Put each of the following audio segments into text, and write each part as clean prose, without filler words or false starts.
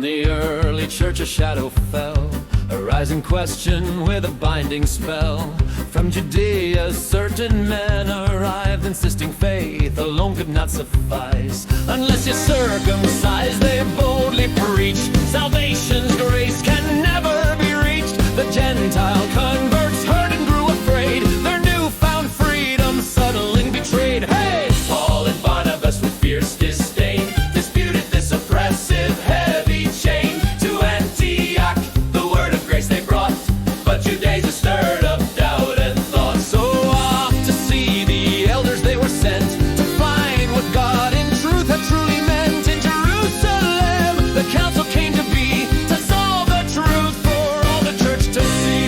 On the early church a shadow fell, a rising question with a binding spell. From Judea certain men arrived, insisting faith alone could not suffice. Unless you're circumcised, they boldly preach, salvation's grace can never be reached. The Gentile converts heard and grew afraid, their newfound freedom suddenly betrayed. Hey! Paul and Barnabas with fierce disdain disputed this oppressive heavy chain. To Antioch the word of grace they brought, but Judaizers stirred up doubt and thought. So off to see the elders they were sent, to find what God in truth had truly meant. In Jerusalem the council came to be, to solve the truth for all the church to see.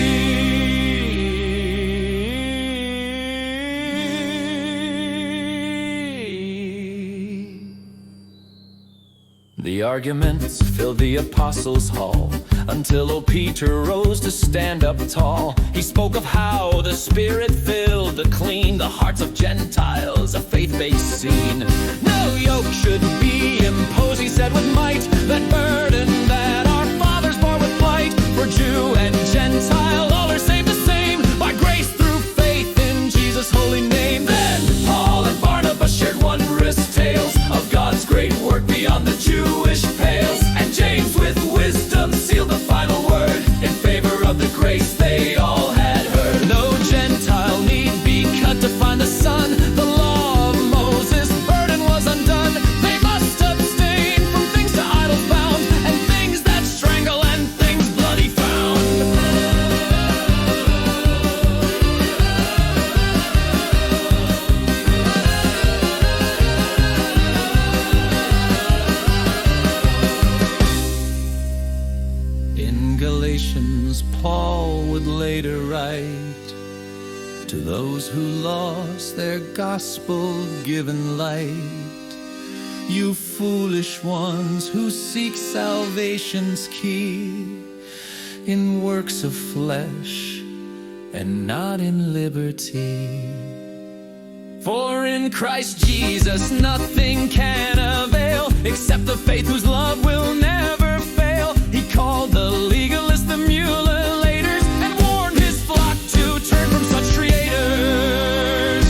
The arguments filled the apostles' hall, until old Peter rose to stand up tall. He spoke of how the Spirit filled to clean the hearts of Gentiles, a faith-based scene. No yoke should be imposed, he said with might, that burden that our fathers bore with might. For Jew and Gentile all are saved the same, by grace through faith in Jesus' holy name. Then Paul and Barnabas shared wondrous tales of God's great work beyond the Jewish pales. And James with wisdom sealed the final word in favor of the grace they all had heard. No Gentile need be cut to find the Son. The law of Moses' burden was undone. They must abstain from things to idols bound, and things that strangle and things bloody found. In Galatians, Paul would later write, to those who lost their gospel-given light, you foolish ones who seek salvation's key in works of flesh and not in liberty. For in Christ Jesus nothing can avail, except the faith whose love will never fail. He called the legalists the mutilators, and warned his flock to turn from such traitors.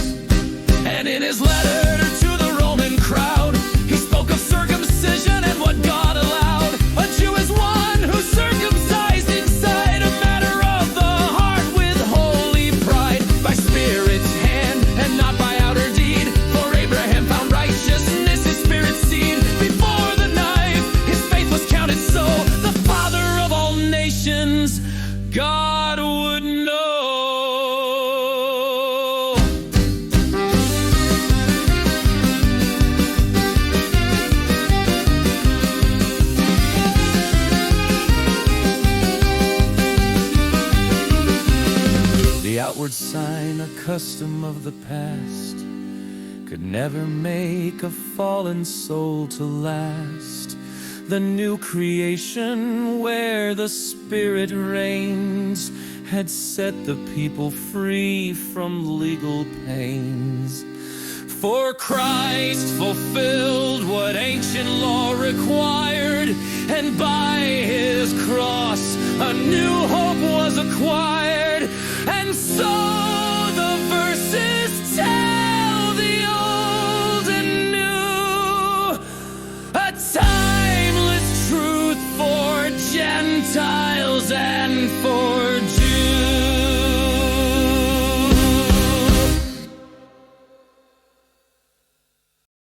And in his letter to the Roman crowd, he spoke of circumcision and what God allowed. A Jew is one who's circumcised inside, a matter of the heart with holy pride, by Spirit's hand and not by outer deed. For Abraham found righteousness, his Spirit's seed. Before the knife, his faith was counted so, the Father of all nations, God would know. The outward sign, a custom of the past, could never make a fallen soul to last. The new creation where the Spirit reigns had set the people free from legal pains. For Christ fulfilled what ancient law required, and by his cross a new hope was acquired. And so